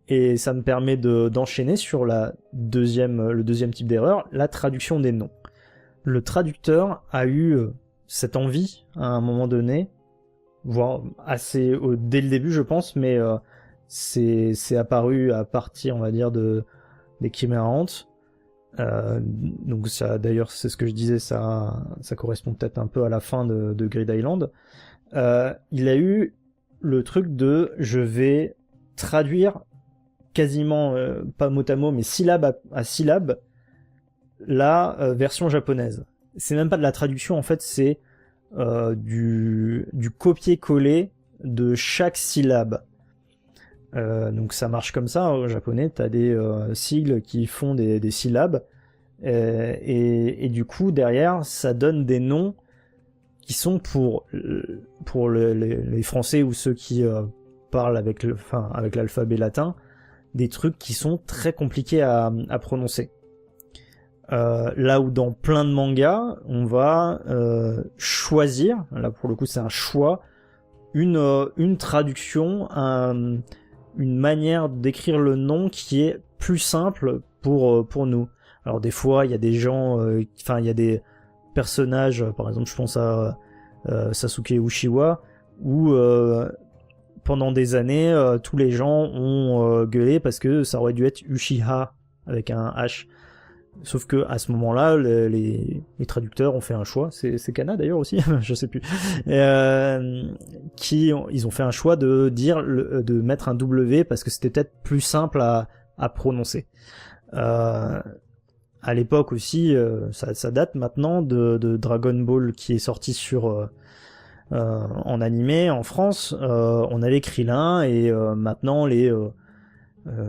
Et ça me permet d'enchaîner sur le deuxième type d'erreur, la traduction des noms. Le traducteur a eu cette envie, à un moment donné, voire dès le début, je pense, mais c'est apparu à partir, on va dire, des Chimera Ant. Donc ça, d'ailleurs, c'est ce que je disais, ça correspond peut-être un peu à la fin de Grid Island. Il a eu le truc de je vais traduire quasiment, pas mot à mot, mais syllabe à syllabe, la version japonaise. C'est même pas de la traduction, en fait, c'est du copier-coller de chaque syllabe. Donc ça marche comme ça, au japonais, t'as des sigles qui font des syllabes, et du coup, derrière, ça donne des noms qui sont pour les Français ou ceux qui parlent avec l'alphabet latin, des trucs qui sont très compliqués à prononcer. Là où dans plein de mangas, on va choisir, là pour le coup c'est un choix, une traduction, une manière d'écrire le nom qui est plus simple pour nous. Alors des fois il y a des gens, il y a des personnages, par exemple je pense à Sasuke Uchiwa, où pendant des années tous les gens ont gueulé parce que ça aurait dû être Uchiha avec un H. Sauf que à ce moment-là, les traducteurs ont fait un choix, c'est Kana d'ailleurs aussi, je sais plus, ils ont fait un choix de mettre un W parce que c'était peut-être plus simple à prononcer. À l'époque aussi, ça date maintenant de Dragon Ball qui est sorti en animé en France. On avait Krillin et maintenant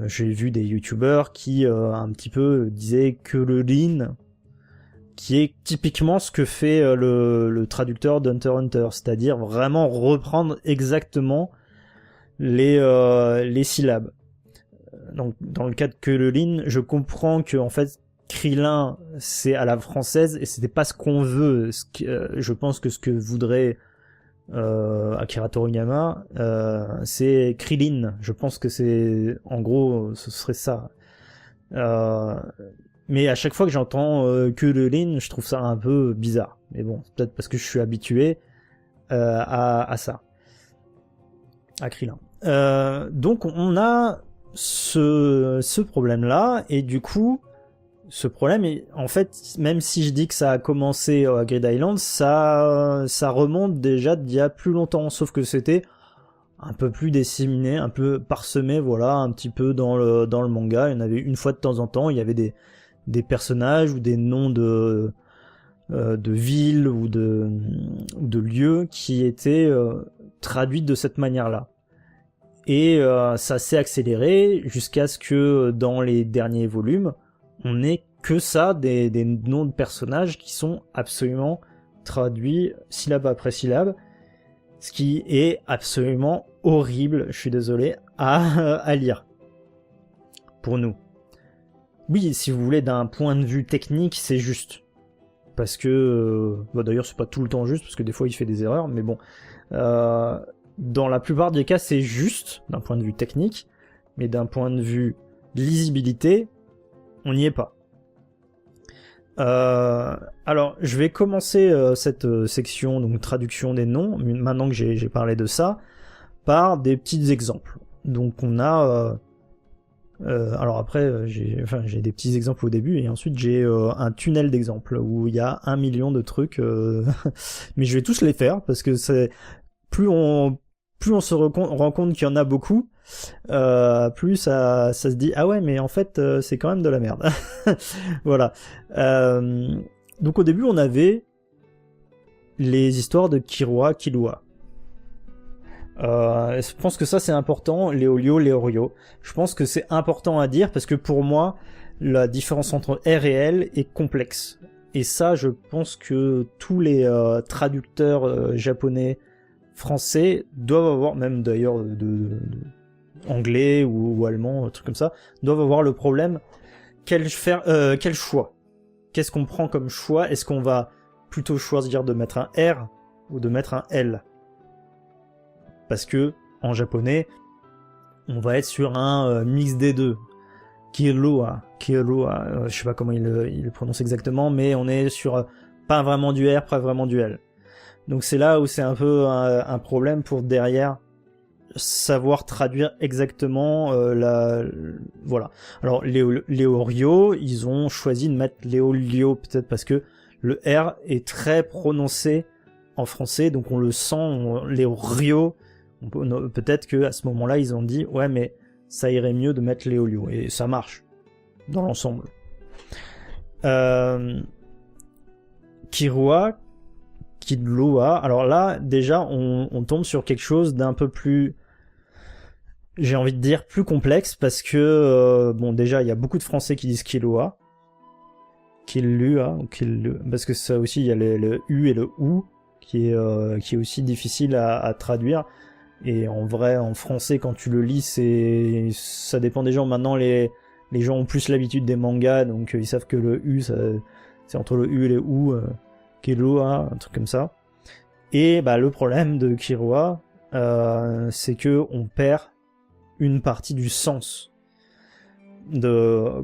j'ai vu des youtubeurs qui un petit peu disaient que le lean, qui est typiquement ce que fait le traducteur d'Hunter x Hunter, c'est-à-dire vraiment reprendre exactement les syllabes. Donc dans le cas de que le lean, je comprends que en fait Krillin c'est à la française et c'était pas ce qu'on veut. Je pense que ce que voudrait Akira Toriyama, c'est Krillin. Je pense que c'est, en gros, ce serait ça. Mais à chaque fois que j'entends que le Lin, je trouve ça un peu bizarre. Mais bon, c'est peut-être parce que je suis habitué à ça, à Krillin. Donc on a ce problème-là, et du coup, ce problème est, en fait, même si je dis que ça a commencé à Grid Island, ça remonte déjà d'il y a plus longtemps, sauf que c'était un peu plus disséminé, un peu parsemé, voilà, un petit peu dans le manga. Il y en avait une fois de temps en temps, il y avait des personnages ou des noms de villes ou de lieux qui étaient traduits de cette manière-là. Et ça s'est accéléré jusqu'à ce que dans les derniers volumes, on ait que ça, des noms de personnages qui sont absolument traduits syllabe après syllabe, ce qui est absolument horrible, je suis désolé, à lire. Pour nous. Oui, si vous voulez, d'un point de vue technique, c'est juste. Parce que... d'ailleurs, c'est pas tout le temps juste, parce que des fois, il fait des erreurs, mais bon... dans la plupart des cas, c'est juste, d'un point de vue technique, mais d'un point de vue lisibilité, on n'y est pas. Alors, je vais commencer cette section, donc traduction des noms, maintenant que j'ai parlé de ça, par des petits exemples. Donc on a... alors après, j'ai des petits exemples au début, et ensuite j'ai un tunnel d'exemples, où il y a 1 million de trucs, mais je vais tous les faire, parce que c'est... Plus on se rend compte qu'il y en a beaucoup, plus ça se dit ah ouais, mais en fait c'est quand même de la merde. Voilà. Donc au début on avait les histoires de Killua. Je pense que ça c'est important, Léolio, Léorio. Je pense que c'est important à dire parce que pour moi la différence entre R et L est complexe. Et ça, je pense que tous les traducteurs japonais, français doivent avoir, même d'ailleurs de anglais ou allemand, un truc comme ça, doivent avoir le problème quel choix. Qu'est-ce qu'on prend comme choix? Est-ce qu'on va plutôt choisir de mettre un R ou de mettre un L? Parce que en japonais, on va être sur un mix des deux. Kirua, je sais pas comment il le prononce exactement, mais on est sur pas vraiment du R, pas vraiment du L. Donc c'est là où c'est un peu un problème pour derrière savoir traduire exactement voilà. Alors Léorio, ils ont choisi de mettre Léolio peut-être parce que le R est très prononcé en français, donc on le sent, Léorio. Peut-être que à ce moment-là ils ont dit ouais mais ça irait mieux de mettre Léolio et ça marche dans l'ensemble. Kirua, Kidloa. Alors là déjà on tombe sur quelque chose d'un peu plus, j'ai envie de dire plus complexe parce que bon déjà il y a beaucoup de Français qui disent Kiloa, Killua, parce que ça aussi il y a le U et le OU qui est aussi difficile à traduire. Et en vrai, en français, quand tu le lis, ça dépend des gens. Maintenant, les gens ont plus l'habitude des mangas, donc ils savent que le U, c'est entre le U et le OU, Kiloa, un truc comme ça. Et bah, le problème de Kirua, c'est que on perd une partie du sens.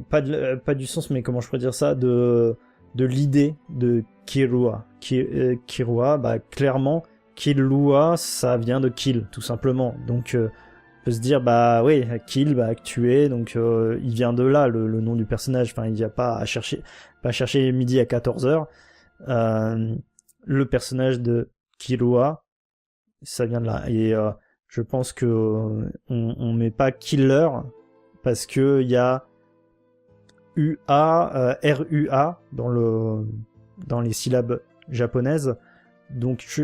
Pas du sens, mais comment je pourrais dire ça, de l'idée de Kirua. Kirua, bah, clairement, Killua, ça vient de kill, tout simplement. Donc, on peut se dire, bah oui, kill, bah tuer, donc il vient de là, le nom du personnage. Enfin, il n'y a pas à chercher midi à 14h. Le personnage de Killua, ça vient de là. Et je pense que on met pas killer parce que il y a RUA dans les syllabes japonaises. Donc,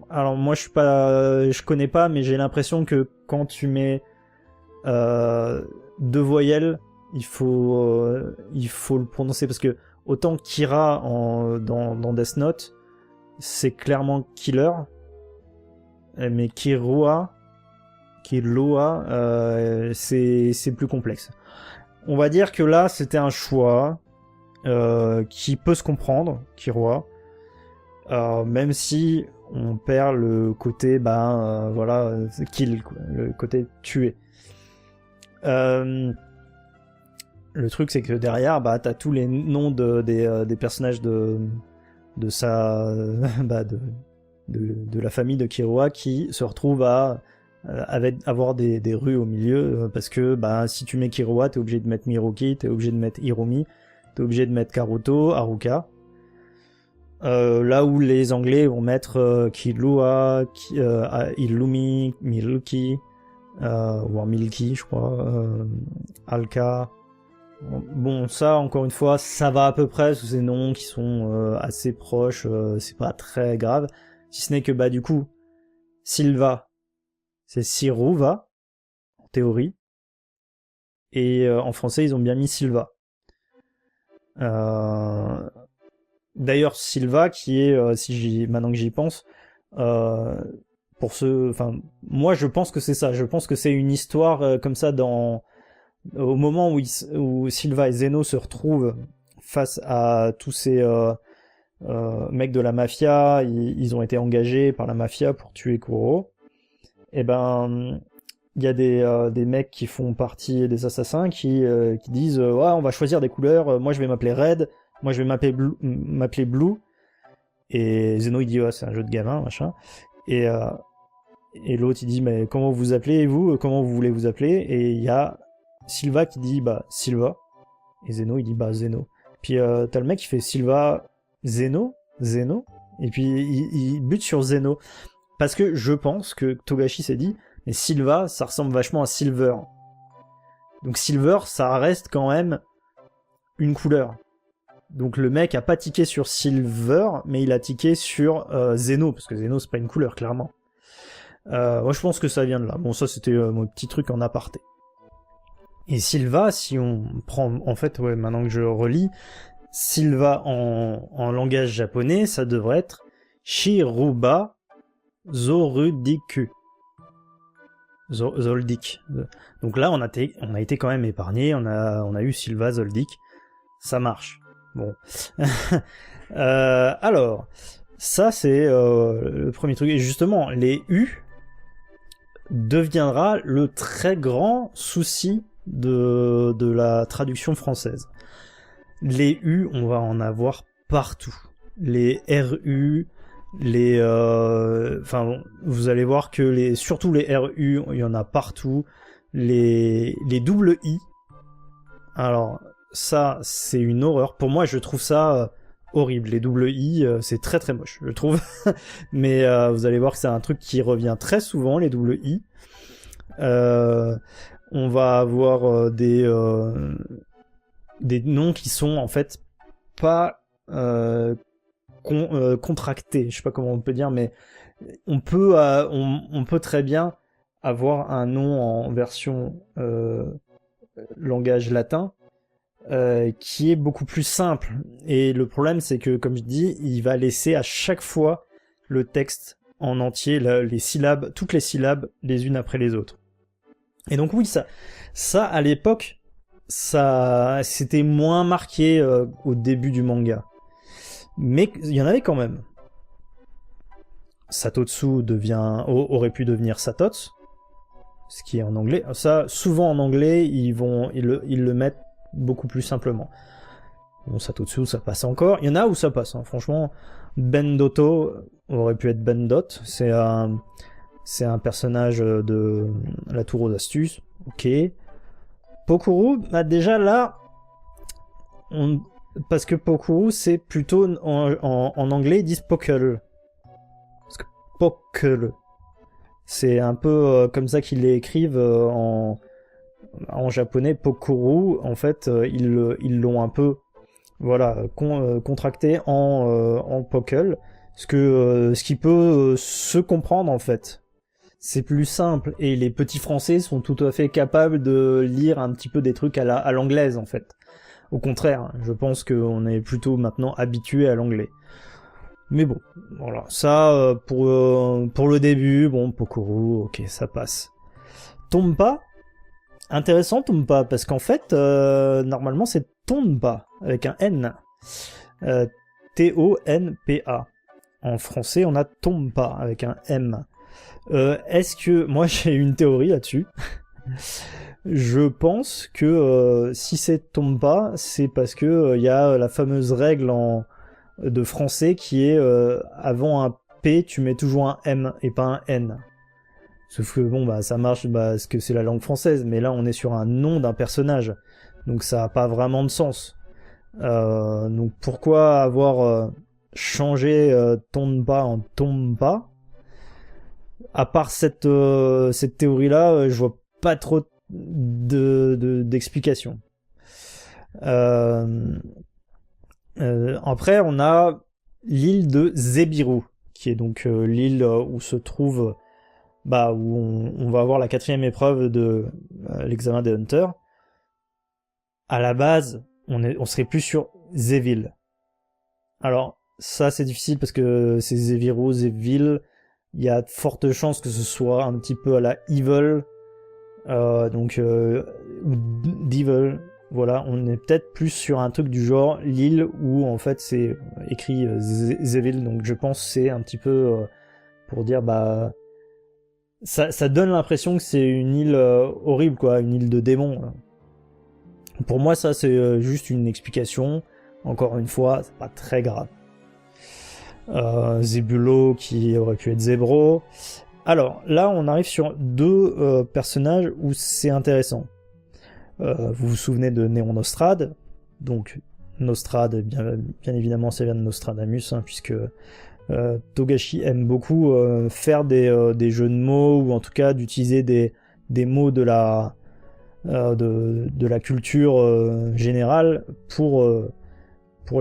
alors moi je connais pas, mais j'ai l'impression que quand tu mets deux voyelles, il faut le prononcer parce que autant Kira dans Death Note, c'est clairement killer, mais Killua, c'est plus complexe. On va dire que là c'était un choix qui peut se comprendre, Killua. Même si on perd le côté voilà, kill quoi, le côté tuer. Le truc c'est que derrière t'as tous les noms des personnages de sa de la famille de Killua qui se retrouvent à avoir des rues au milieu parce que si tu mets Killua, t'es obligé de mettre Miroki, t'es obligé de mettre Hiromi, t'es obligé de mettre Karuto, Haruka. Là où les Anglais vont mettre Killua, Illumi, Milky, ou Milky, je crois, Alka. Bon, ça, encore une fois, ça va à peu près sous ces noms qui sont assez proches, c'est pas très grave. Si ce n'est que, du coup, Silva, c'est Siruva, en théorie. Et en français, ils ont bien mis Silva. D'ailleurs, Silva, qui est, maintenant que j'y pense, moi je pense que c'est ça. Je pense que c'est une histoire comme ça au moment où Silva et Zeno se retrouvent face à tous ces mecs de la mafia. Ils ont été engagés par la mafia pour tuer Kuro. Et il y a des mecs qui font partie des assassins qui disent ouais, on va choisir des couleurs. Moi, je vais m'appeler Red. Moi, je vais m'appeler Blue. Et Zeno, il dit, ouais, c'est un jeu de gamin, machin. Et l'autre, il dit, mais comment vous vous appelez, vous? Comment vous voulez vous appeler? Et il y a Silva qui dit, Silva. Et Zeno, il dit, Zeno. Puis t'as le mec qui fait Silva, Zeno. Et puis il bute sur Zeno. Parce que je pense que Togashi s'est dit, mais Silva, ça ressemble vachement à Silver. Donc Silver, ça reste quand même une couleur. Donc le mec a pas tiqué sur Silver, mais il a tiqué sur Zeno, parce que Zeno c'est pas une couleur, clairement. Moi je pense que ça vient de là. Bon, ça c'était mon petit truc en aparté. Et Silva, si on prend, en fait, ouais, maintenant que je relis, Silva en langage japonais, ça devrait être Shiruba Zorudiku. Zoldyck. Donc là, on a été quand même épargné, on a eu Silva Zoldyck. Ça marche. Bon. Alors, ça c'est le premier truc. Et justement, les U, deviendra le très grand souci de la traduction française. Les U, on va en avoir partout. Les RU, enfin, vous allez voir que surtout les RU, il y en a partout. Les double I, alors ça, c'est une horreur. Pour moi, je trouve ça horrible. Les double I, c'est très très moche, je trouve. Mais vous allez voir que c'est un truc qui revient très souvent, les double I. On va avoir des noms qui sont en fait pas contractés. Je sais pas comment on peut dire, mais on peut très bien avoir un nom en version langage latin qui est beaucoup plus simple. Et le problème, c'est que, comme je dis, il va laisser à chaque fois le texte en entier, les syllabes, toutes les syllabes, les unes après les autres. Et donc oui, ça à l'époque, ça c'était moins marqué au début du manga. Mais il y en avait quand même. Satotsu aurait pu devenir Satots, ce qui est en anglais. Ça, souvent en anglais, ils le mettent beaucoup plus simplement. Bon, Satotsu, ça passe encore. Il y en a où ça passe, hein. Franchement. Bendoto aurait pu être Bendot. C'est un personnage de la Tour aux Astuces. Ok. Pokuru, bah déjà là, parce que Pokuru, c'est plutôt en anglais, ils disent Pokel. Parce que Pokel. C'est un peu comme ça qu'ils l'écrivent en japonais. Pokuru, en fait, ils l'ont un peu contracté en Pokel. Ce qui peut se comprendre, en fait. C'est plus simple, et les petits français sont tout à fait capables de lire un petit peu des trucs à l'anglaise, en fait. Au contraire, je pense qu'on est plutôt maintenant habitué à l'anglais. Mais bon, voilà, ça, pour le début, bon, Pokuru, ok, ça passe. Tompa, intéressant Tompa, parce qu'en fait, normalement c'est Tonpa, avec un N. T-O-N-P-A. En français, on a Tompa, avec un M. Est-ce que... Moi, j'ai une théorie là-dessus. Je pense que si c'est Tompa, c'est parce que y a la fameuse règle de français qui est avant un P, tu mets toujours un M et pas un N. Sauf que bon, bah ça marche parce que c'est la langue française, mais là on est sur un nom d'un personnage, donc ça n'a pas vraiment de sens. Donc pourquoi avoir changé Tonpa en Tompa? À part cette théorie-là, je vois pas trop d'explications. Après, on a l'île de Zebiru, qui est donc l'île où se trouve, où on va avoir la 4e épreuve de l'examen des Hunters. À la base, on serait plus sur Zeville. Alors, ça c'est difficile parce que c'est Zebiru, Zeville. Il y a de fortes chances que ce soit un petit peu à la Evil, ou Devil. Voilà, on est peut-être plus sur un truc du genre l'île où en fait c'est écrit Zeville, donc je pense que c'est un petit peu pour dire ça donne l'impression que c'est une île horrible, quoi, une île de démons. Pour moi, ça c'est juste une explication. Encore une fois, c'est pas très grave. Zebulo qui aurait pu être Zebro. Alors là, on arrive sur deux personnages où c'est intéressant. Vous vous souvenez de Néon Nostrad, donc Nostrad, bien évidemment, ça vient de Nostradamus, hein, puisque Togashi aime beaucoup faire des jeux de mots, ou en tout cas d'utiliser des mots de la culture générale pour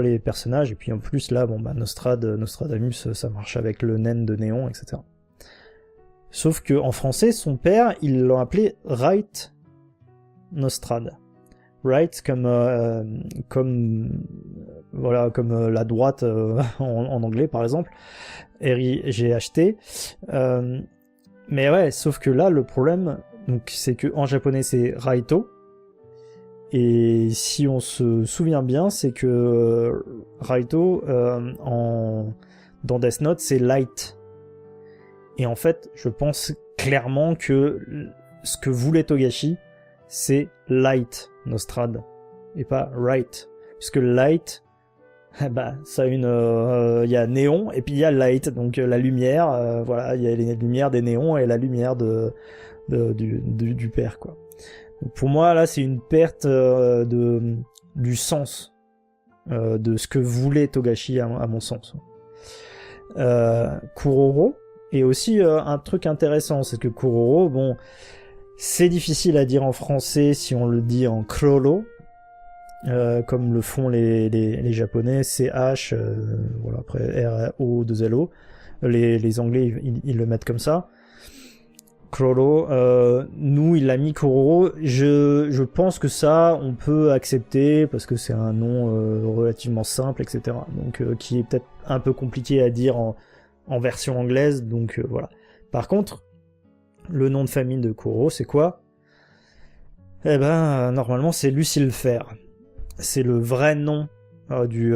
les personnages. Et puis en plus là, Nostradamus, ça marche avec le naine de Néon, etc. Sauf que en français, son père, ils l'ont appelé Right Nostrad. Right comme la droite en anglais par exemple, R-I-G-H-T. Mais ouais, sauf que là le problème, donc c'est que en japonais c'est Raito, et si on se souvient bien, c'est que Raito dans Death Note c'est Light. Et en fait, je pense clairement que ce que voulait Togashi, c'est Light Nostrad, et pas Right. Puisque Light, bah, ça a il y a néon, et puis il y a Light, donc la lumière, voilà, il y a les lumières des néons et la lumière du père, quoi. Donc pour moi, là, c'est une perte du sens de ce que voulait Togashi, à mon sens. Kuroro, et aussi un truc intéressant, c'est que Kuroro, bon, c'est difficile à dire en français si on le dit en Krolo, comme le font les japonais, CH, voilà, après RO, 2LO. Les anglais, ils le mettent comme ça. Krolo, nous, il l'a mis Kuroro. Je pense que ça, on peut accepter, parce que c'est un nom relativement simple, etc. Donc, qui est peut-être un peu compliqué à dire en version anglaise, donc voilà. Par contre, le nom de famille de Kuroro, c'est quoi? Eh ben, normalement, c'est Lucille Fer. C'est le vrai nom du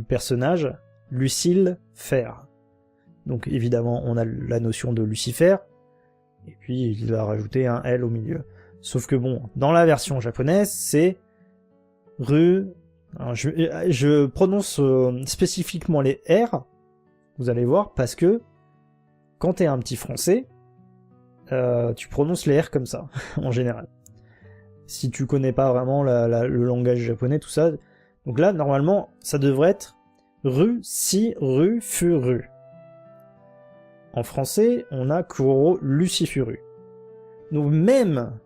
personnage, Lucille Fer. Donc évidemment, on a la notion de Lucifer, et puis il a rajouté un L au milieu. Sauf que bon, dans la version japonaise, c'est Alors, je prononce spécifiquement les R, vous allez voir, parce que quand t'es un petit français, tu prononces les R comme ça, en général. Si tu connais pas vraiment le langage japonais, tout ça. Donc là, normalement, ça devrait être Lucifuru. En français, on a Kuroro Lucifuru. Donc même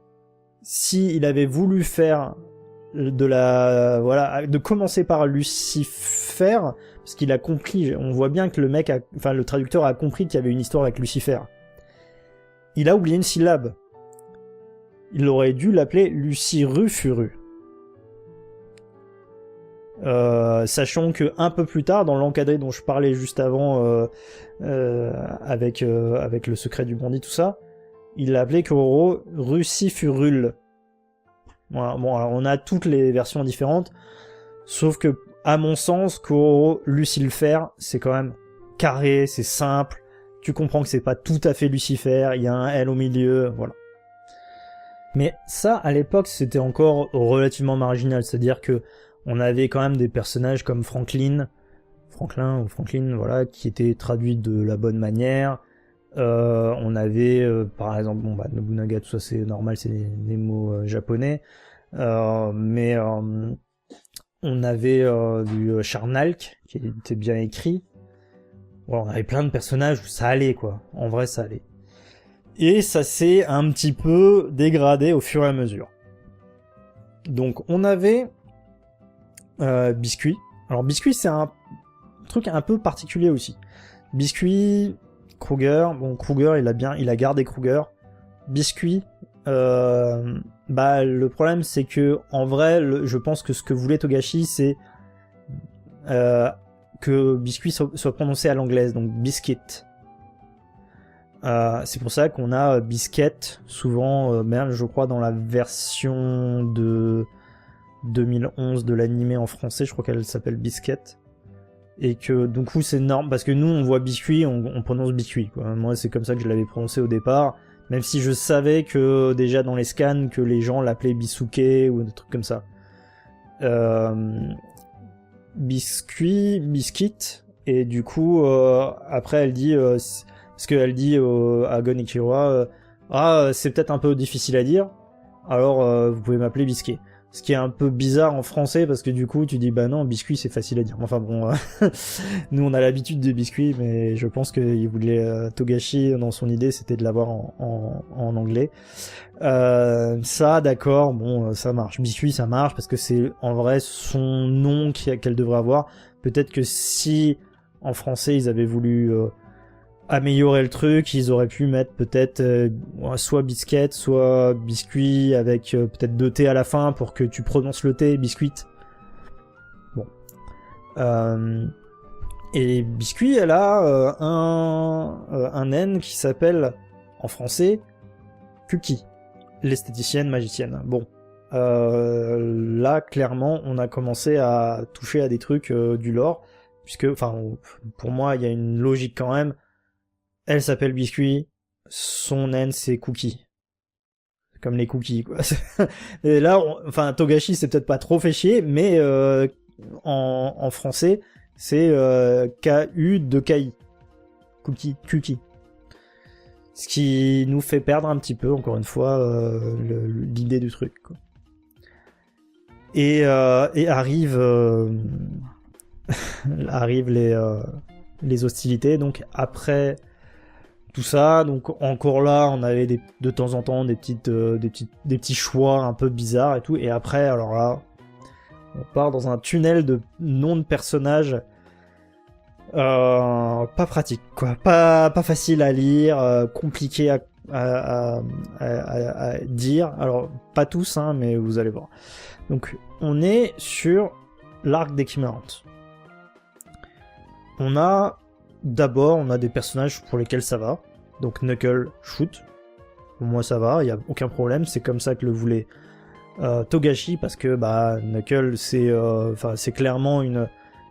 si il avait voulu faire de commencer par Lucifer, parce qu'il a compris, on voit bien que le traducteur a compris qu'il y avait une histoire avec Lucifer. Il a oublié une syllabe. Il aurait dû l'appeler Lucirufuru. Sachant que un peu plus tard, dans l'encadré dont je parlais juste avant, avec le secret du bandit, tout ça, il l'a appelé Kuroro Rusifurul. Voilà, bon, alors on a toutes les versions différentes, sauf que, à mon sens, Kuroro Lucilfer, c'est quand même carré, c'est simple, tu comprends que c'est pas tout à fait Lucifer, il y a un L au milieu, voilà. Mais ça, à l'époque, c'était encore relativement marginal, c'est-à-dire que on avait quand même des personnages comme Franklin, voilà, qui étaient traduits de la bonne manière. On avait, par exemple, Nobunaga, tout ça c'est normal, c'est des mots japonais. Mais on avait du Charnalk, qui était bien écrit. Voilà, on avait plein de personnages où ça allait, quoi. En vrai, ça allait. Et ça s'est un petit peu dégradé au fur et à mesure. Donc on avait Biscuit. Alors Biscuit, c'est un truc un peu particulier aussi. Biscuit, Kruger, bon Kruger il a gardé Kruger. Biscuit, le problème c'est que en vrai, je pense que ce que voulait Togashi, c'est que Biscuit soit prononcé à l'anglaise, donc Biscuit. C'est pour ça qu'on a Biscuit souvent, même je crois dans la version de 2011 de l'animé en français, je crois qu'elle s'appelle Biscuit. Et que du coup c'est normal, parce que nous on voit biscuit, on prononce biscuit, quoi. Moi c'est comme ça que je l'avais prononcé au départ, même si je savais que déjà dans les scans que les gens l'appelaient Bisuke ou des trucs comme ça. Biscuit, biscuit, et du coup après elle dit, parce qu'elle dit à Gon Ichiroa, c'est peut-être un peu difficile à dire, alors vous pouvez m'appeler Biscuit. Ce qui est un peu bizarre en français, parce que du coup, tu dis, bah non, biscuit, c'est facile à dire. Enfin bon, nous, on a l'habitude des biscuits, mais je pense qu'il voulait, Togashi, dans son idée, c'était de l'avoir en anglais. Ça, d'accord, bon, ça marche. Biscuit, ça marche, parce que c'est, en vrai, son nom qu'elle devrait avoir. Peut-être que si, en français, ils avaient voulu améliorer le truc, ils auraient pu mettre peut-être soit biscuit, soit biscuit avec peut-être 2 T à la fin pour que tu prononces le T, biscuit. Bon. Et biscuit, elle a un N qui s'appelle en français Kuki, l'esthéticienne magicienne. Bon. Là, clairement, on a commencé à toucher à des trucs du lore, puisque, enfin, pour moi, il y a une logique quand même. elle s'appelle Biscuit, son naine c'est Cookie. Comme les cookies, quoi. Et là, enfin, Togashi, c'est peut-être pas trop fait chier, mais en français, c'est K-U de K-I. Cookie, Kuki. Ce qui nous fait perdre un petit peu, encore une fois, l'idée du truc, quoi. Et arrivent les hostilités, donc après tout ça, donc encore là, on avait de temps en temps des petits choix un peu bizarres et tout, et après, alors là, on part dans un tunnel de noms de personnages pas pratique, quoi, pas facile à lire, compliqué à dire, alors pas tous, hein, mais vous allez voir. Donc, on est sur l'arc des Chimérantes. On a des personnages pour lesquels ça va. Donc Knuckle, Shoot. Pour moi ça va, il n'y a aucun problème. C'est comme ça que le voulait Togashi, parce que Knuckle c'est clairement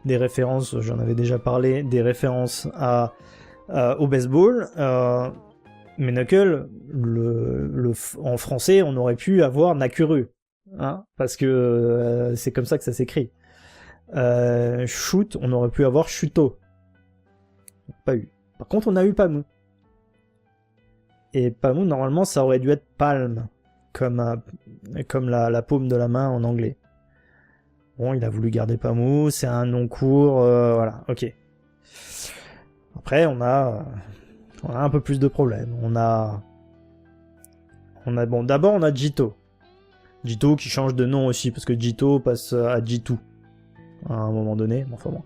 des références, j'en avais déjà parlé, des références au baseball. Mais Knuckle, en français, on aurait pu avoir Nakuru. Hein, parce que c'est comme ça que ça s'écrit. Shoot, on aurait pu avoir Shuto. Pas eu. Par contre, on a eu Pamu. Et Pamu, normalement, ça aurait dû être Palm, comme la paume de la main en anglais. Bon, il a voulu garder Pamu, c'est un nom court, voilà, ok. Après, on a un peu plus de problèmes. Bon, d'abord, on a Jito. Jito qui change de nom aussi, parce que Jito passe à Jitu à un moment donné. Enfin bon.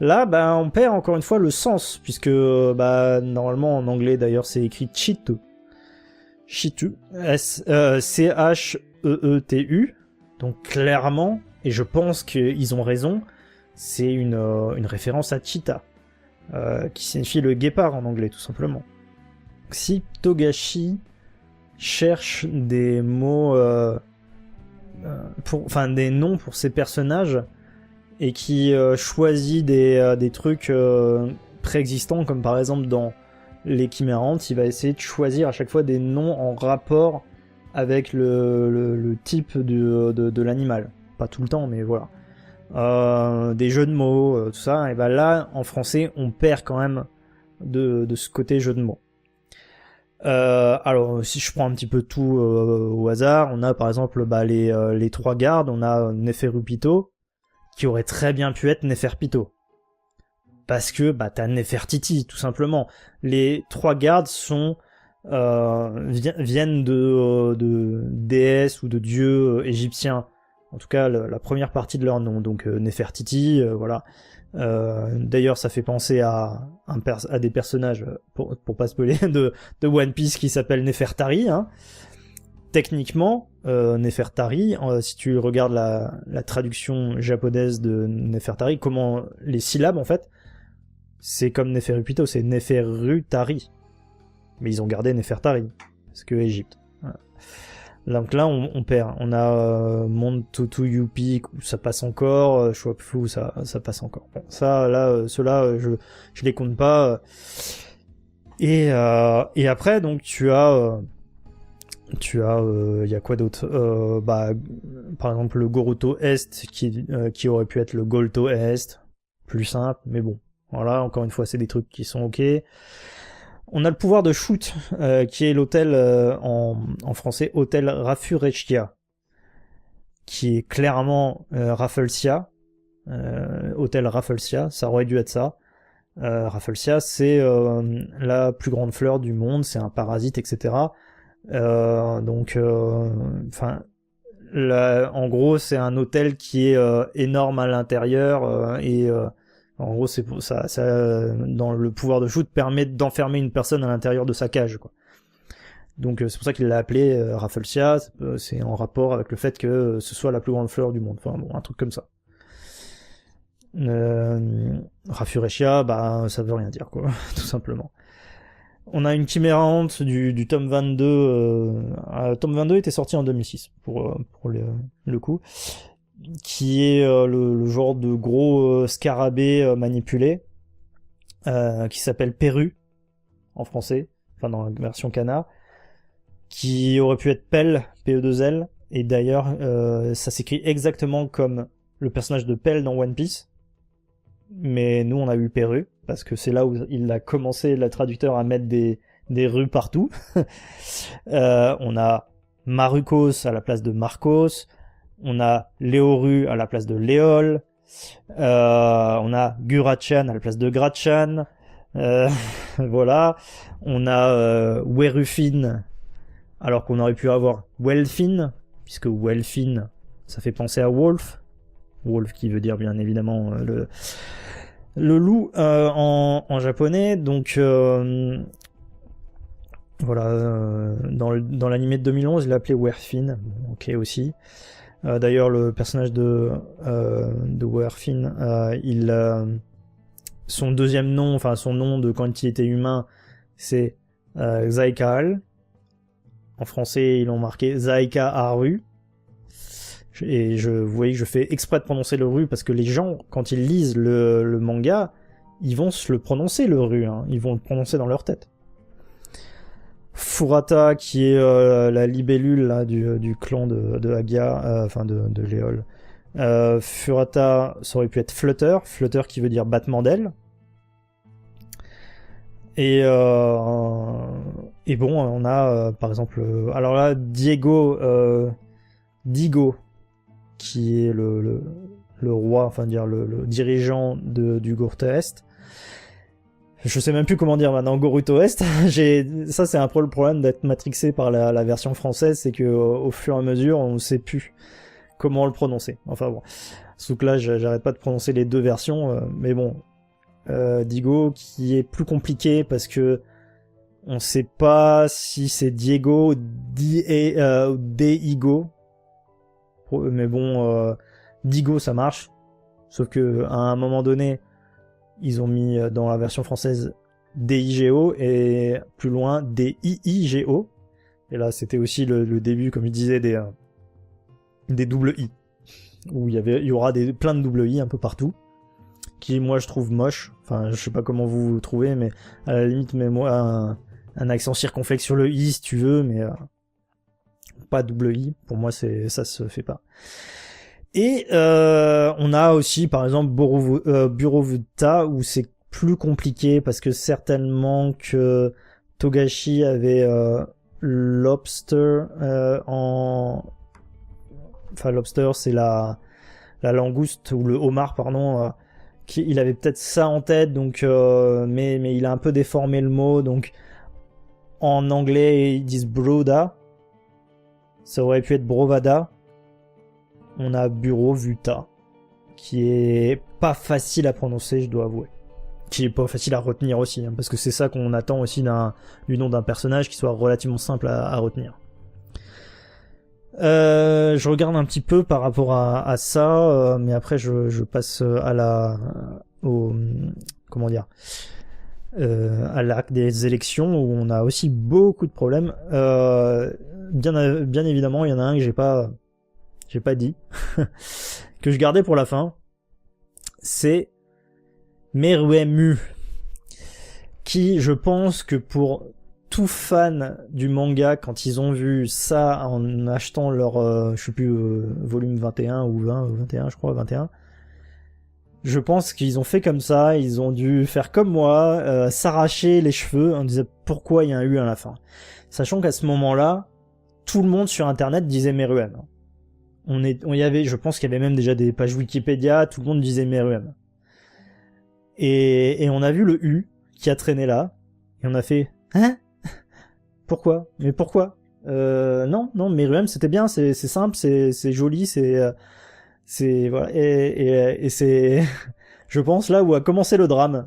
Là, on perd encore une fois le sens, puisque normalement en anglais d'ailleurs c'est écrit Chitu. Chitu. C-H-E-E-T-U. Donc clairement, et je pense qu'ils ont raison, c'est une référence à Cheetah, qui signifie le guépard en anglais tout simplement. Si Togashi cherche des mots, des noms pour ces personnages, et qui choisit des trucs préexistants, comme par exemple dans les Chimérantes, il va essayer de choisir à chaque fois des noms en rapport avec le type de l'animal. Pas tout le temps, mais voilà. Des jeux de mots, tout ça, et là, en français, on perd quand même de ce côté jeu de mots. Alors, si je prends un petit peu tout au hasard, on a par exemple les trois gardes, on a Neferupito, qui aurait très bien pu être Neferpito. Parce que t'as Nefertiti, tout simplement. Les trois gardes viennent de déesses ou de dieux égyptiens. En tout cas, la première partie de leur nom. Donc Nefertiti, voilà. D'ailleurs, ça fait penser à des personnages, pour pas spoiler, de One Piece qui s'appelle Nefertari, hein. Techniquement, Nefertari, si tu regardes la traduction japonaise de Nefertari, comment les syllabes en fait, c'est comme Neferupito, c'est Neferutari. Mais ils ont gardé Nefertari, parce que Égypte. Voilà. Donc là, on perd. On a Monde Tutu Yupi, ça passe encore. Shwapfu, ça passe encore. Bon, ça, là, ceux-là, je les compte pas. Et après, donc, tu as, y a quoi d'autre, par exemple, le Goruto Est, qui aurait pu être le Golto Est. Plus simple, mais bon. Voilà, encore une fois, c'est des trucs qui sont ok. On a le pouvoir de shoot, qui est l'hôtel, en français, hôtel Rafurechia, qui est clairement Rafflesia, hôtel Rafflesia, ça aurait dû être ça. Rafflesia, c'est la plus grande fleur du monde, c'est un parasite, etc. En gros, c'est un hôtel qui est énorme à l'intérieur, en gros, c'est pour ça, dans le pouvoir de shoot, permet d'enfermer une personne à l'intérieur de sa cage, quoi. Donc c'est pour ça qu'il l'a appelé Rafflesia, c'est en rapport avec le fait que ce soit la plus grande fleur du monde. Enfin bon, un truc comme ça. Rafurechia, ça veut rien dire, quoi, tout simplement. On a une chimérante du tome 22. Tome 22 était sorti en 2006, pour le coup. Qui est le genre de gros scarabée manipulé, qui s'appelle Perru. en français, enfin dans la version Kana, qui aurait pu être Pell, P-E-2-L, et d'ailleurs ça s'écrit exactement comme le personnage de Pell dans One Piece, mais nous on a eu Perru, parce que c'est là où il a commencé, le traducteur, à mettre des rues partout. On a Marukos à la place de Marcos, on a Léoru à la place de Léol, on a Gurachan à la place de Grachan, voilà, on a Werufin alors qu'on aurait pu avoir Welfin, puisque Welfin ça fait penser à Wolf qui veut dire bien évidemment le loup en japonais, donc voilà, dans l'anime de 2011 il l'appelait Werfin, bon, ok aussi. D'ailleurs le personnage de Werfin, son deuxième nom, enfin son nom de quand il était humain, c'est Zaikaal. En français ils l'ont marqué Zaika Haru. Et vous voyez que je fais exprès de prononcer le ru parce que les gens, quand ils lisent le manga, ils vont se le prononcer le ru, hein. Ils vont le prononcer dans leur tête. Furata, qui est la libellule là, du clan de Hagia, enfin de Léol. Furata, ça aurait pu être Flutter qui veut dire battement d'aile. Et bon, on a par exemple, alors là, Digo, qui est le roi, enfin dire le dirigeant du Goruto Est. Je sais même plus comment dire maintenant, Goruto Est. Ça c'est un peu le problème d'être matrixé par la version française, c'est que au fur et à mesure on ne sait plus comment le prononcer. Enfin bon, sauf que là j'arrête pas de prononcer les deux versions, mais bon, Digo qui est plus compliqué parce que on sait pas si c'est Diego, Digo. Mais bon, Digo ça marche, sauf que à un moment donné ils ont mis dans la version française DIGO et plus loin DIIGO, et là c'était aussi le début, comme je disais, des double I, où il y aura plein de double I un peu partout, qui moi je trouve moche. Enfin je sais pas comment vous trouvez, mais à la limite mets-moi un accent circonflexe sur le I si tu veux, mais pas double I, pour moi ça se fait pas. Et on a aussi par exemple Burovuta, où c'est plus compliqué parce que certainement que Togashi avait Lobster enfin Lobster c'est la langouste, ou le homard pardon, il avait peut-être ça en tête, donc mais il a un peu déformé le mot, donc en anglais ils disent Broda, ça aurait pu être Brovada. On a Burovuta, qui est pas facile à prononcer, je dois avouer. Qui est pas facile à retenir aussi, hein, parce que c'est ça qu'on attend aussi du nom d'un personnage, qui soit relativement simple à retenir. Je regarde un petit peu par rapport à ça, mais après je passe à à l'arc des élections, où on a aussi beaucoup de problèmes. Bien évidemment, il y en a un que j'ai pas dit, que je gardais pour la fin, c'est Meruemu, qui, je pense que pour tout fan du manga, quand ils ont vu ça en achetant leur, je sais plus, volume 21 ou 20, 21 je crois, 21, je pense qu'ils ont fait comme ça, ils ont dû faire comme moi, s'arracher les cheveux en disant pourquoi il y a un U à la fin. Sachant qu'à ce moment-là, tout le monde sur internet disait Meruem. Je pense qu'il y avait même déjà des pages Wikipédia, tout le monde disait Meruem. Et on a vu le U qui a traîné là, et on a fait hein? Pourquoi? Mais pourquoi? Non, Meruem c'était bien, c'est simple, c'est joli, c'est voilà, et c'est je pense là où a commencé le drame,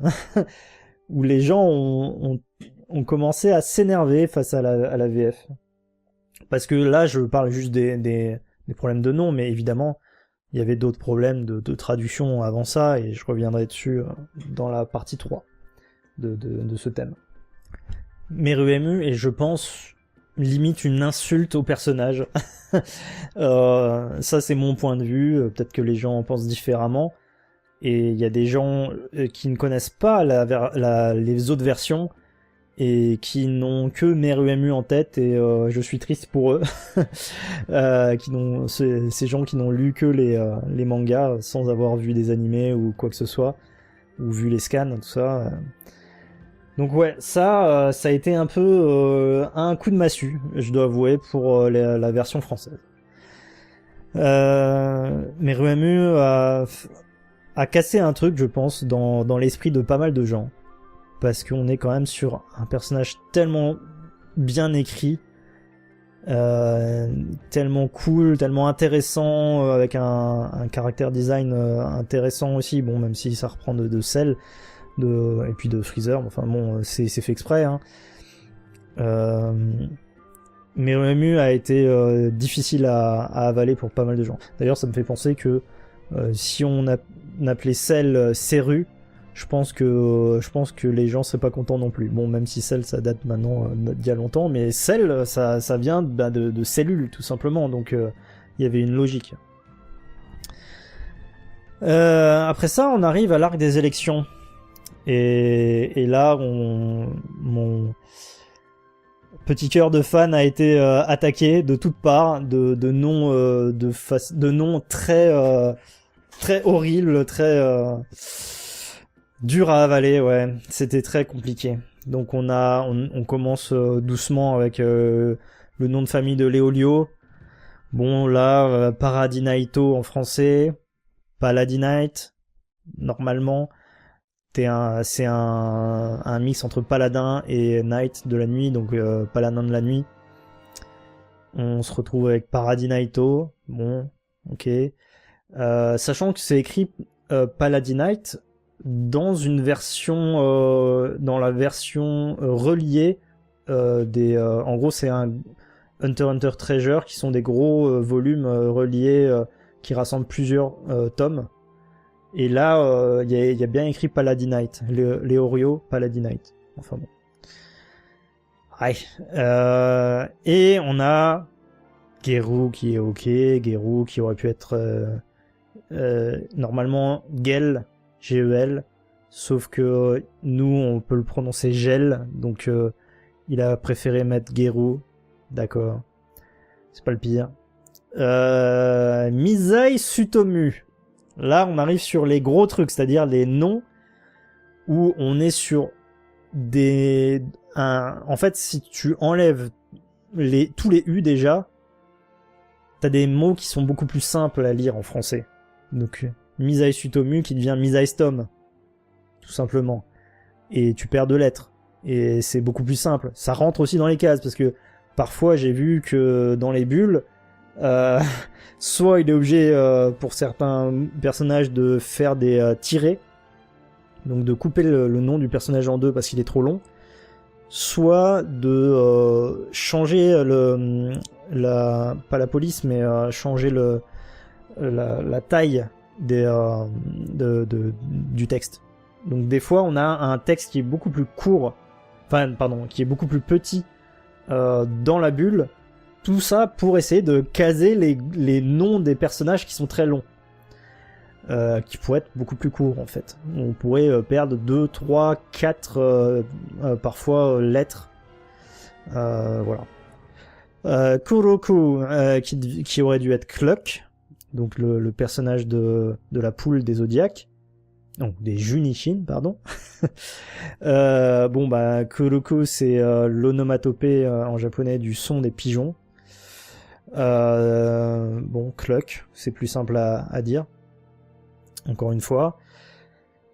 où les gens ont commencé à s'énerver face à la VF. Parce que là je parle juste des problèmes de nom, mais évidemment il y avait d'autres problèmes de traduction avant ça, et je reviendrai dessus dans la partie 3 de ce thème. Meruemu est, je pense, limite une insulte au personnage. Ça c'est mon point de vue, peut-être que les gens en pensent différemment, et il y a des gens qui ne connaissent pas les autres versions et qui n'ont que Meruemu en tête, et je suis triste pour eux. Ces gens qui n'ont lu que les mangas sans avoir vu des animés ou quoi que ce soit, ou vu les scans, tout ça. Donc ouais, ça a été un peu un coup de massue, je dois avouer, pour la version française. Meruemu a cassé un truc, je pense, dans l'esprit de pas mal de gens. Parce qu'on est quand même sur un personnage tellement bien écrit, tellement cool, tellement intéressant, avec un caractère design intéressant aussi, bon, même si ça reprend de Cell, et puis de Freezer, enfin bon, c'est fait exprès, hein. Meruemu a été difficile à avaler pour pas mal de gens. D'ailleurs, ça me fait penser que si on appelait Cell Seru, je pense que les gens seraient pas contents non plus. Bon, même si Cell ça date maintenant d'il y a longtemps, mais Cell ça vient de cellules tout simplement, donc il y avait une logique. Après ça, on arrive à l'arc des élections, et là, mon petit cœur de fan a été attaqué de toutes parts, de noms très horribles, très dur à avaler, ouais. C'était très compliqué. Donc on commence doucement avec le nom de famille de Léolio. Bon, là, Paradinaito en français, Paladinite, normalement. C'est un mix entre paladin et night de la nuit, donc paladin de la nuit. On se retrouve avec Paradinaito, bon, ok. Sachant que c'est écrit Paladinite dans une version, dans la version reliée en gros, c'est un Hunter x Hunter Treasure qui sont des gros volumes reliés qui rassemblent plusieurs tomes. Et là, il y a bien écrit Paladinite, Leorio Paladinite. Enfin bon. Ouais. Et on a Geru qui est ok, Geru qui aurait pu être normalement Gel, G-E-L, sauf que nous on peut le prononcer Gel, donc il a préféré mettre Geru, d'accord, c'est pas le pire. Misai Sutomu. Là, on arrive sur les gros trucs, c'est-à-dire les noms où on est sur en fait, si tu enlèves tous les U déjà, t'as des mots qui sont beaucoup plus simples à lire en français. Donc, Misai Sutomu qui devient Misai Stom, tout simplement. Et tu perds 2 lettres. Et c'est beaucoup plus simple. Ça rentre aussi dans les cases, parce que parfois, j'ai vu que dans les bulles, soit il est obligé pour certains personnages de faire des tirets, donc de couper le nom du personnage en deux parce qu'il est trop long, soit de changer pas la police, mais changer la taille du texte. Donc des fois on a un texte qui est beaucoup plus court, qui est beaucoup plus petit dans la bulle. Tout ça pour essayer de caser les noms des personnages qui sont très longs. Qui pourraient être beaucoup plus courts en fait. On pourrait perdre 2, 3, 4 parfois lettres. Voilà. Kuroku qui aurait dû être Cluck, donc le personnage de la poule des Zodiacs. Non, des Junishin, pardon. Kuroku c'est l'onomatopée en japonais du son des pigeons. Cluck, c'est plus simple à dire. Encore une fois.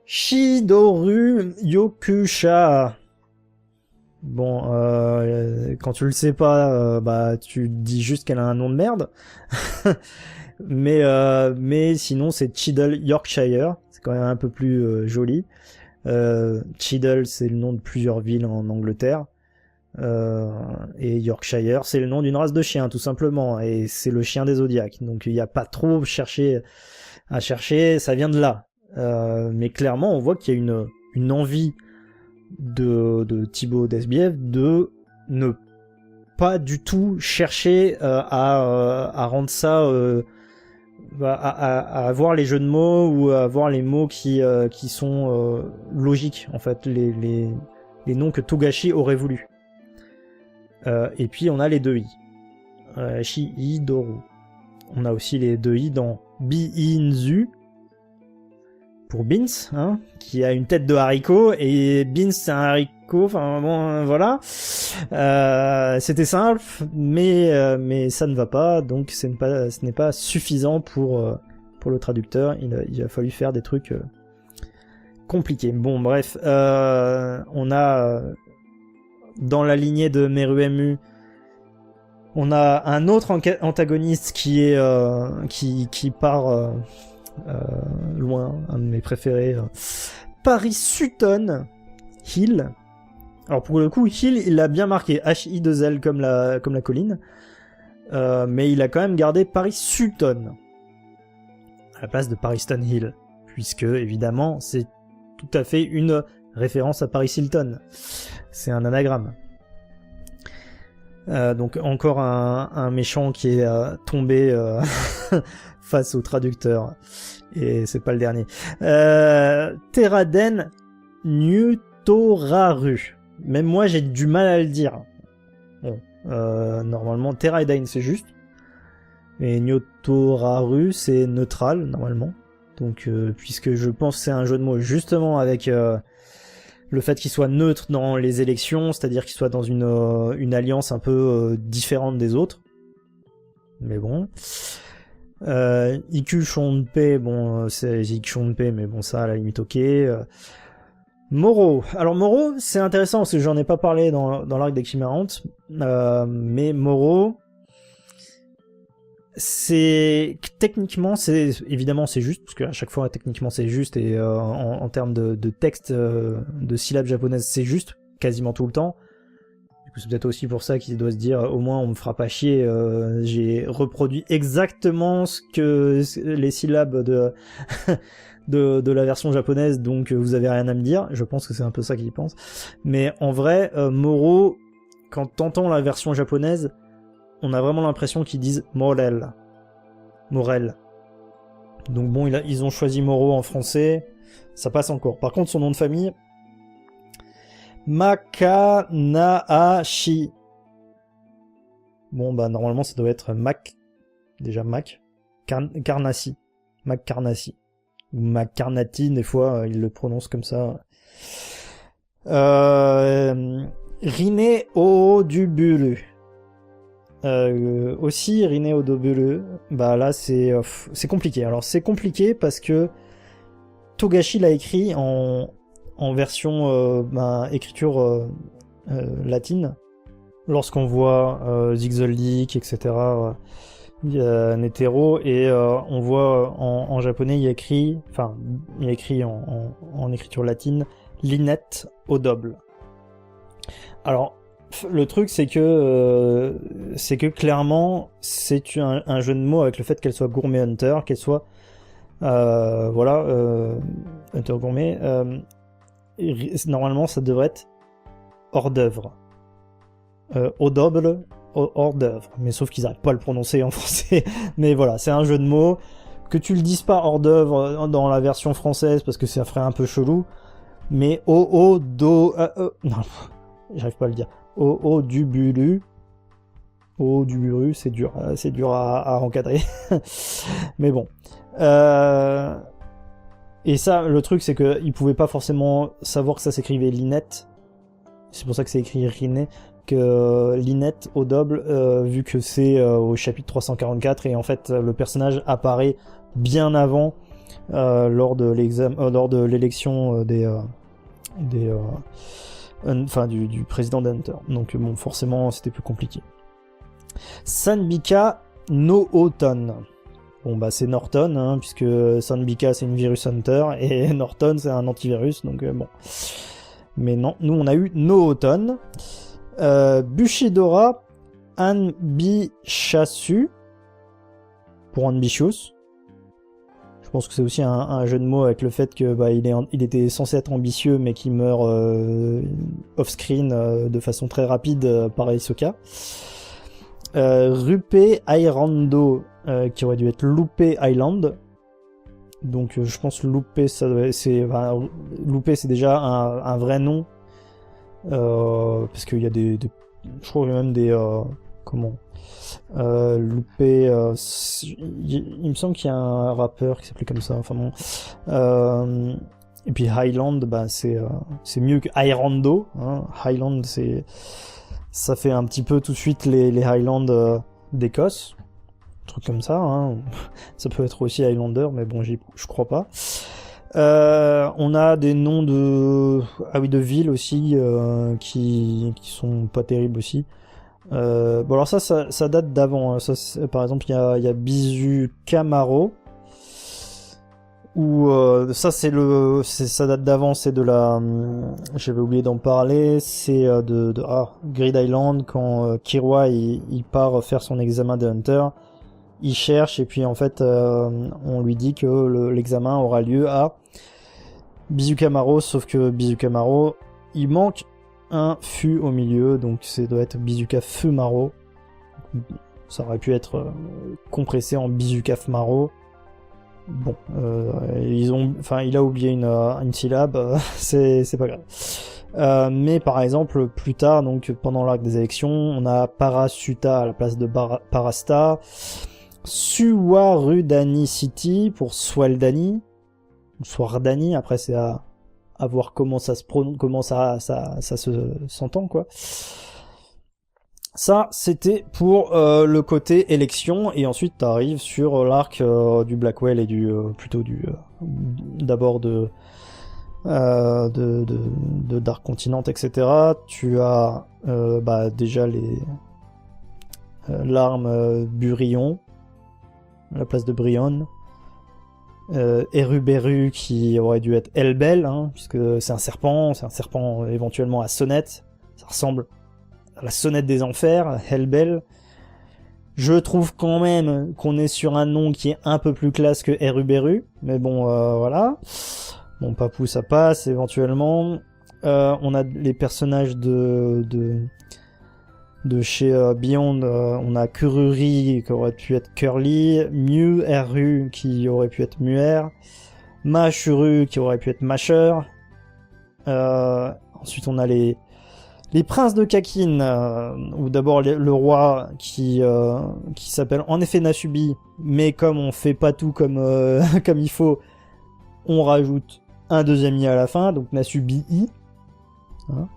Shidoru Yokusha. Bon, quand tu le sais pas, tu dis juste qu'elle a un nom de merde. mais sinon, c'est Cheadle Yorkshire. C'est quand même un peu plus joli. Cheadle, c'est le nom de plusieurs villes en Angleterre. Et Yorkshire, c'est le nom d'une race de chien, tout simplement. Et c'est le chien des Zodiacs. Donc, il n'y a pas trop à chercher, ça vient de là. Mais clairement, on voit qu'il y a une envie de Thibaut Desbièvre de ne pas du tout chercher à rendre ça à avoir les jeux de mots ou à avoir les mots qui sont logiques en fait, les noms que Togashi aurait voulu. Et puis on a les 2 i. Shi, I, Doru. On a aussi les 2 i dans Binzu pour Beans, hein, qui a une tête de haricot, et Beans c'est un haricot, enfin bon, voilà. C'était simple, mais ça ne va pas, donc ce n'est pas suffisant pour le traducteur. Il a fallu faire des trucs compliqués. Bon, bref, on a dans la lignée de Meruemu, on a un autre antagoniste qui part loin, un de mes préférés, Paris Sutton Hill. Alors pour le coup, Hill, il l'a bien marqué, H-I-2-L comme la colline, mais il a quand même gardé Paris Sutton à la place de Paris Stone Hill, puisque évidemment c'est tout à fait une référence à Paris Hilton. C'est un anagramme. Donc encore un méchant qui est tombé face au traducteur, et c'est pas le dernier. Teraden Nyutoraru. Même moi j'ai du mal à le dire. Bon, normalement Teraden c'est juste, et Nyutoraru c'est neutral normalement. Donc puisque je pense que c'est un jeu de mots justement avec le fait qu'il soit neutre dans les élections, c'est-à-dire qu'il soit dans une alliance un peu différente des autres. Mais bon. Iku Shonpei, bon, c'est Iku Shonpei, mais bon, ça, à la limite, ok. Moro. Alors, Moro, c'est intéressant, parce que j'en ai pas parlé dans l'arc d'Ekimarante, mais Moro, techniquement, évidemment, c'est juste, parce qu'à chaque fois, techniquement, c'est juste, et en termes de texte, de syllabes japonaises, c'est juste, quasiment tout le temps. Du coup, c'est peut-être aussi pour ça qu'il doit se dire, au moins, on me fera pas chier, j'ai reproduit exactement les syllabes de la version japonaise, donc vous avez rien à me dire. Je pense que c'est un peu ça qu'il pense. Mais en vrai, Moro, quand t'entends la version japonaise, on a vraiment l'impression qu'ils disent Morel. Donc bon, ils ont choisi Moro en français, ça passe encore. Par contre, son nom de famille, Makanaashi. Bon, bah normalement, ça doit être Karnasi. Mac Karnasi. Ou Mac Karnati, des fois, ils le prononcent comme ça. Rine Odubulu. Aussi Rine Odubulu, bah là c'est compliqué. Alors c'est compliqué parce que Togashi l'a écrit en version écriture latine. Lorsqu'on voit Zigzoldik, etc., Netero, et on voit en japonais il y a écrit en écriture latine Linette Odoble. Alors le truc c'est que clairement c'est un jeu de mots avec le fait qu'elle soit gourmet hunter, qu'elle soit hunter gourmet. Normalement ça devrait être hors d'œuvre, audoble, hors d'œuvre, mais sauf qu'ils n'arrivent pas à le prononcer en français. Mais voilà, c'est un jeu de mots. Que tu le dises pas hors d'œuvre dans la version française parce que ça ferait un peu chelou, mais non, j'arrive pas à le dire. Odubulu, c'est dur à encadrer. Mais bon. Et ça, le truc, c'est que ils pouvaient pas forcément savoir que ça s'écrivait Linette. C'est pour ça que c'est écrit Rine, que Linette au double, vu que c'est au chapitre 344, et en fait le personnage apparaît bien avant, lors de l'élection du président d'Hunter. Donc bon, forcément c'était plus compliqué. Sanbika no Oton. Bon bah c'est Norton, hein, puisque Sanbika c'est une virus hunter et Norton c'est un antivirus, donc bon. Mais non, nous on a eu no Oton. Bushidora Anbishasu pour Ambitious. Je pense que c'est aussi un jeu de mots avec le fait que il était censé être ambitieux mais qu'il meurt off-screen de façon très rapide par Hisoka. Rupe Airando qui aurait dû être Loupé Island. Donc je pense Loupé Loupé c'est déjà un vrai nom. parce qu'il y a je crois qu'il y a même des comment loupé. Il me semble qu'il y a un rappeur qui s'appelait comme ça. Enfin bon. Et puis Highland, bah c'est mieux que Highrando. Hein. Highland, ça fait un petit peu tout de suite les Highlands d'Écosse, un truc comme ça. Hein. Ça peut être aussi Highlander, mais bon, je crois pas. On a des noms de villes aussi qui sont pas terribles aussi. Bon alors ça date d'avant. Hein. Ça, par exemple, il y a Bisu Camaro. Ou ça ça date d'avant, c'est de la j'avais oublié d'en parler, c'est de Grid Island quand Kirwa il part faire son examen de Hunter, il cherche et puis en fait on lui dit que l'examen aura lieu à Bisu Camaro, sauf que Bisu Camaro il manque un fût au milieu, donc ça doit être Bizuka Fumaro. Ça aurait pu être compressé en Bizuka Fumaro. Bon, il a oublié une syllabe, c'est pas grave. Mais par exemple, plus tard, donc pendant l'arc des élections, on a Parasuta à la place de Parasta, Suwarudani City pour Swaldani, Swardani. Après, c'est à voir comment ça se prononce, comment ça s'entend quoi. Ça, c'était pour le côté élection, et ensuite t'arrives sur l'arc du Blackwell et d'abord de Dark Continent, etc. Tu as déjà l'arme Burion, à la place de Brion. Eruberu qui aurait dû être Elbel, hein, puisque c'est un serpent éventuellement à sonnette. Ça ressemble à la sonnette des enfers, Hellbell. Je trouve quand même qu'on est sur un nom qui est un peu plus classe que Eruberu, mais bon, voilà. Bon, Papou, ça passe, éventuellement. On a les personnages de chez Beyond, on a Kururi qui aurait pu être Curly, Mew Eru qui aurait pu être Muer, Mashuru qui aurait pu être Masher. Ensuite, on a les princes de Kakin, ou d'abord le roi qui s'appelle en effet Nasubi, mais comme on fait pas tout comme il faut, on rajoute un deuxième i à la fin, donc Nasubi I. Hein,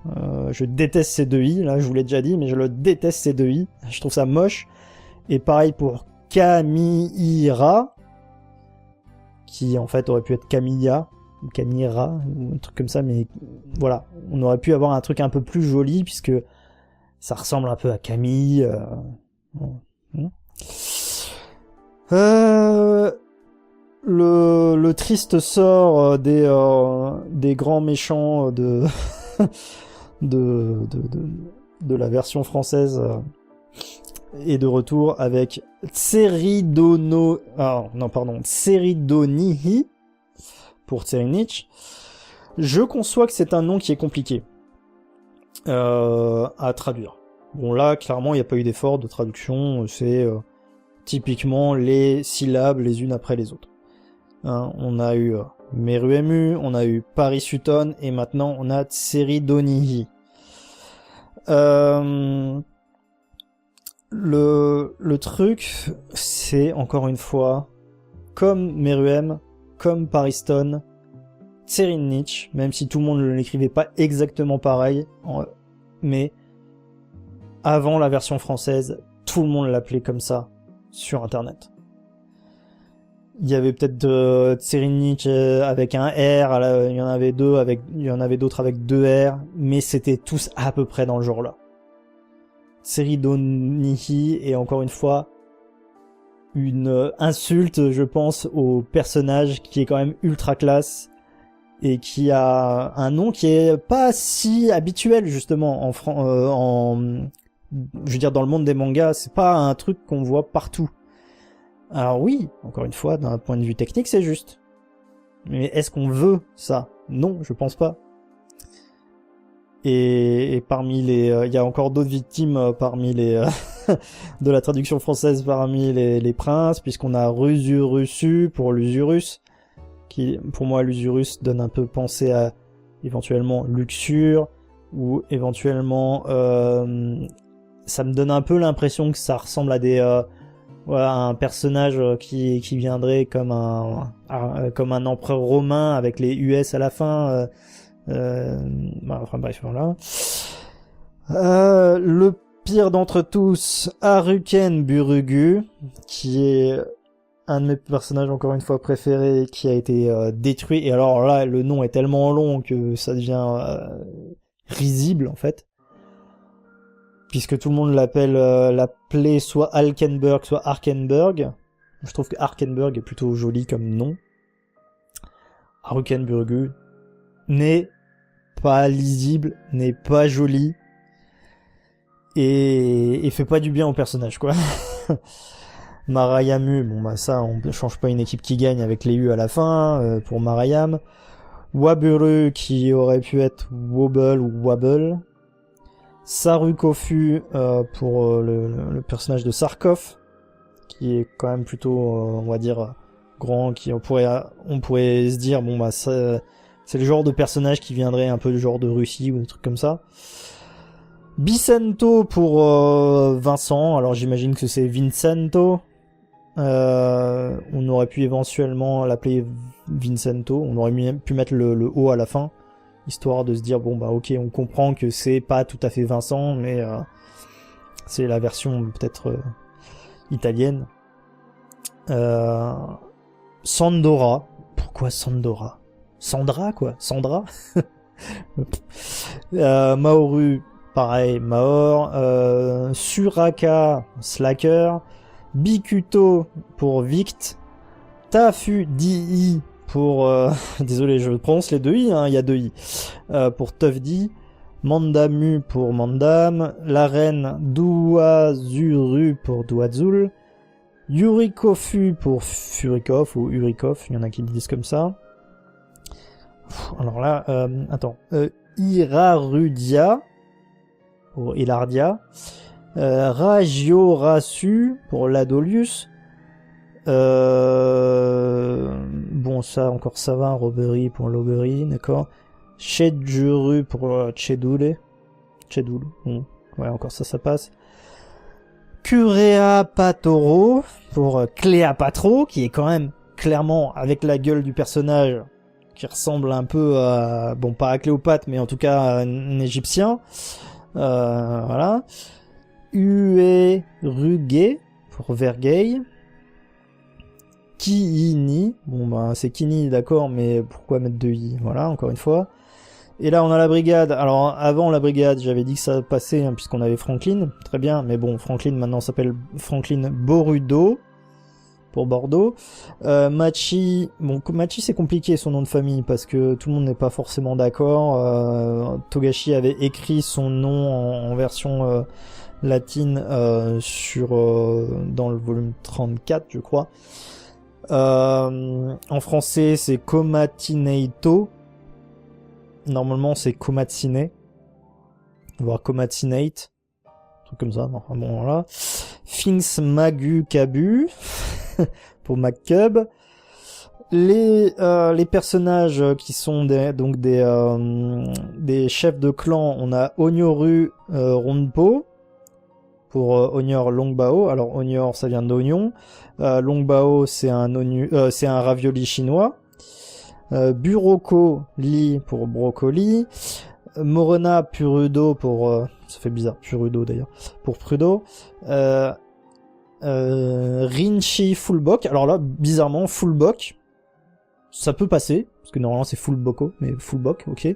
je déteste ces deux i, là je vous l'ai déjà dit, mais je le déteste ces deux i, je trouve ça moche. Et pareil pour Kamihira, qui en fait aurait pu être Camilla, ou Camira, ou un truc comme ça, mais voilà, on aurait pu avoir un truc un peu plus joli, puisque ça ressemble un peu à Camille. Le triste sort des grands méchants de la version française est de retour avec Tseridonihi pour Tserinich. Je conçois que c'est un nom qui est compliqué à traduire. Bon là, clairement, il n'y a pas eu d'effort de traduction, c'est typiquement les syllabes les unes après les autres. Hein, on a eu Meruemu, on a eu Paris Sutton, et maintenant on a Tseridonihi. Le truc, c'est encore une fois, comme Meruem, comme Pariston, Tserinich, même si tout le monde ne l'écrivait pas exactement pareil, mais avant la version française, tout le monde l'appelait comme ça sur internet. Il y avait peut-être Tserinich avec un R, il y en avait d'autres avec deux R, mais c'était tous à peu près dans le genre là. Tseridonihi est encore une fois une insulte, je pense, au personnage qui est quand même ultra classe et qui a un nom qui est pas si habituel justement je veux dire, dans le monde des mangas, c'est pas un truc qu'on voit partout. Alors oui, encore une fois, d'un point de vue technique, c'est juste. Mais est-ce qu'on veut ça? Non, je pense pas. Et parmi il y a encore d'autres victimes parmi les de la traduction française parmi les princes, puisqu'on a Rusurusu pour l'Usurus, qui pour moi l'Usurus donne un peu penser à éventuellement Luxure, ou éventuellement ça me donne un peu l'impression que ça ressemble à un personnage qui viendrait comme un empereur romain avec les US à la fin. Enfin bref, voilà. Le pire d'entre tous, Haruken Burugu, qui est un de mes personnages encore une fois préférés, qui a été détruit. Et alors là, le nom est tellement long que ça devient risible en fait, puisque tout le monde l'appelait soit Alkenberg, soit Arkenberg. Je trouve que Arkenberg est plutôt joli comme nom. Haruken Burugu n'est pas lisible, n'est pas joli, et fait pas du bien au personnage, quoi. Marayamu, bon bah ça, on change pas une équipe qui gagne avec les U à la fin, pour Marayam. Waburu, qui aurait pu être Wobble ou Wabble. Sarukofu, pour le personnage de Sarkov, qui est quand même plutôt, on va dire, grand, qui on pourrait se dire, bon bah ça, c'est le genre de personnage qui viendrait un peu du genre de Russie ou des trucs comme ça. Bicento pour Vincent, alors j'imagine que c'est Vincento. On aurait pu éventuellement l'appeler Vincento, on aurait pu mettre le O à la fin, histoire de se dire bon bah ok, on comprend que c'est pas tout à fait Vincent, mais c'est la version peut-être italienne. Sandora, pourquoi Sandora? Sandra quoi, Sandra. Maoru, pareil, Maor. Suraka, Slacker. Bikuto pour Vict. Tafu Di pour désolé, je prononce les deux i, hein, il y a deux i. Pour Tufdi. Mandamu pour Mandam. La reine Duazuru pour Duazul. Yurikofu pour Furikov ou Urikov, il y en a qui le disent comme ça. Alors là, attends. Irarudia pour Ilardia. Ragiorasu pour Ladolius. Bon, ça, encore ça va. Robbery pour Lobbery, d'accord. Chedjuru pour Chedule. Chedule, bon. Ouais, encore ça passe. Cureapatoro pour Cléapatro, qui est quand même clairement avec la gueule du personnage qui ressemble un peu à, bon, pas à Cléopâtre, mais en tout cas à un égyptien. Voilà. Ueruge pour Vergei. Kiini, bon bah c'est Kini, d'accord, mais pourquoi mettre deux i? Voilà, encore une fois. Et là on a la brigade. Alors avant la brigade, j'avais dit que ça passait, hein, puisqu'on avait Franklin, très bien, mais bon, Franklin maintenant s'appelle Franklin Borudo pour Bordeaux. Machi, bon, Machi c'est compliqué son nom de famille parce que tout le monde n'est pas forcément d'accord. Togashi avait écrit son nom en version latine dans le volume 34, je crois. En français c'est Komatineito. Normalement c'est Komatsine, voire Komatsinate, un truc comme ça. Non, bon voilà. Finks Magu Kabu pour MacCub. Les personnages qui sont des chefs de clan, on a Onyoru Ronpo pour Onyor Longbao. Alors Onyor ça vient d'oignon, Longbao c'est un ravioli chinois. Buroko Li pour brocoli. Morona Purudo pour ça fait bizarre Purudo d'ailleurs pour Prudo. Rinchi Fullbok. Alors là bizarrement Fullbok ça peut passer parce que normalement c'est Fullboko, mais Fullbok, ok.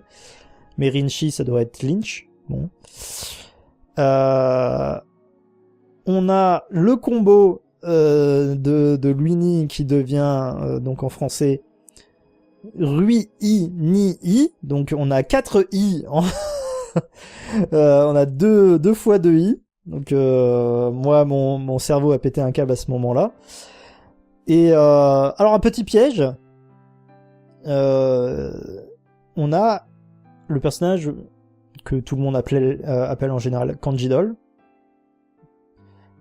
Mais Rinchi ça doit être Lynch. Bon. On a le combo de Luini qui devient donc en français Rui I Ni I, donc on a 4 I on a deux fois 2 I, donc moi mon cerveau a pété un câble à ce moment-là. Et alors un petit piège, on a le personnage que tout le monde appelle en général Kanji-Doll.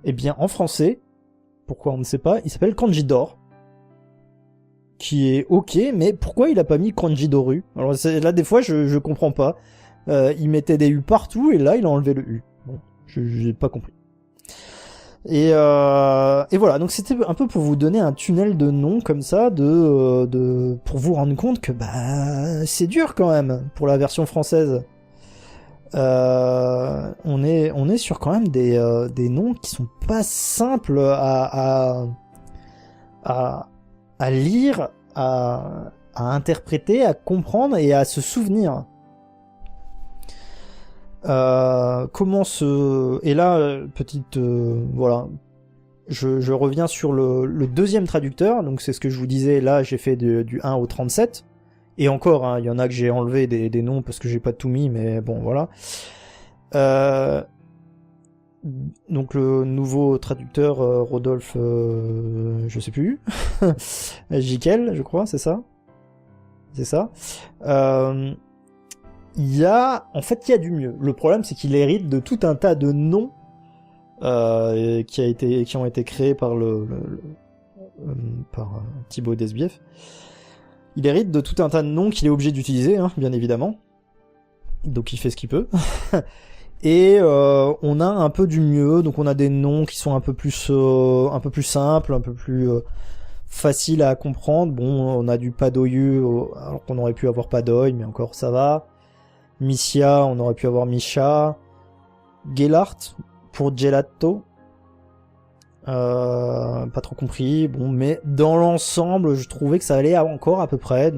Et bien en français, pourquoi on ne sait pas, il s'appelle Kanji-Dor, qui est ok, mais pourquoi il a pas mis Kanji-Doru? Alors là des fois je comprends pas. Il mettait des U partout, et là, il a enlevé le U. Bon, j'ai pas compris. Et voilà, donc c'était un peu pour vous donner un tunnel de noms comme ça, pour vous rendre compte que c'est dur quand même pour la version française. On est sur quand même des noms qui sont pas simples à lire, à interpréter, à comprendre et à se souvenir. Et là, petite voilà, je reviens sur le deuxième traducteur. Donc c'est ce que je vous disais. Là, j'ai fait du 1 au 37. Et encore, hein, il y en a que j'ai enlevé des noms parce que j'ai pas tout mis, mais bon, voilà. Donc le nouveau traducteur, Rodolphe, je sais plus, Jiquel, je crois, c'est ça. C'est ça. Il y a du mieux. Le problème, c'est qu'il hérite de tout un tas de noms qui ont été créés par par Thibaut Desbief. Il hérite de tout un tas de noms qu'il est obligé d'utiliser, hein, bien évidemment. Donc il fait ce qu'il peut. Et on a un peu du mieux. Donc on a des noms qui sont un peu plus simples, un peu plus faciles à comprendre. Bon, on a du Padoyu, alors qu'on aurait pu avoir Padoy, mais encore ça va. Missia, on aurait pu avoir Misha. Gellart pour Gelato. Pas trop compris. Bon, mais dans l'ensemble, je trouvais que ça allait encore à peu près.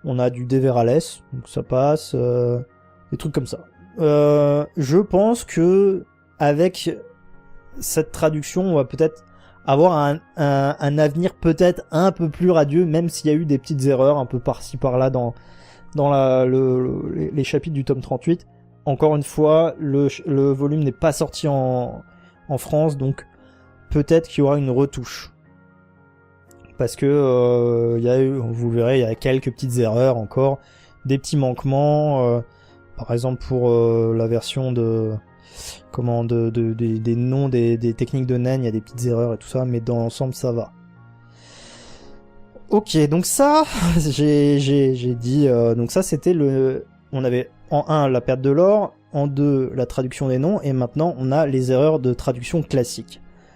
On a du Deverales, donc ça passe. Des trucs comme ça. Je pense que avec cette traduction, on va peut-être avoir un avenir peut-être un peu plus radieux, même s'il y a eu des petites erreurs un peu par-ci par-là dans les chapitres du tome 38. Encore une fois, le volume n'est pas sorti en France, donc peut-être qu'il y aura une retouche. Parce que vous verrez, il y a quelques petites erreurs encore, des petits manquements. Par exemple pour la version des noms des techniques de naine, il y a des petites erreurs et tout ça, mais dans l'ensemble ça va. Ok, donc ça, j'ai dit, donc ça c'était on avait en 1 la perte de l'or, en 2 la traduction des noms, et maintenant on a les erreurs de traduction classique.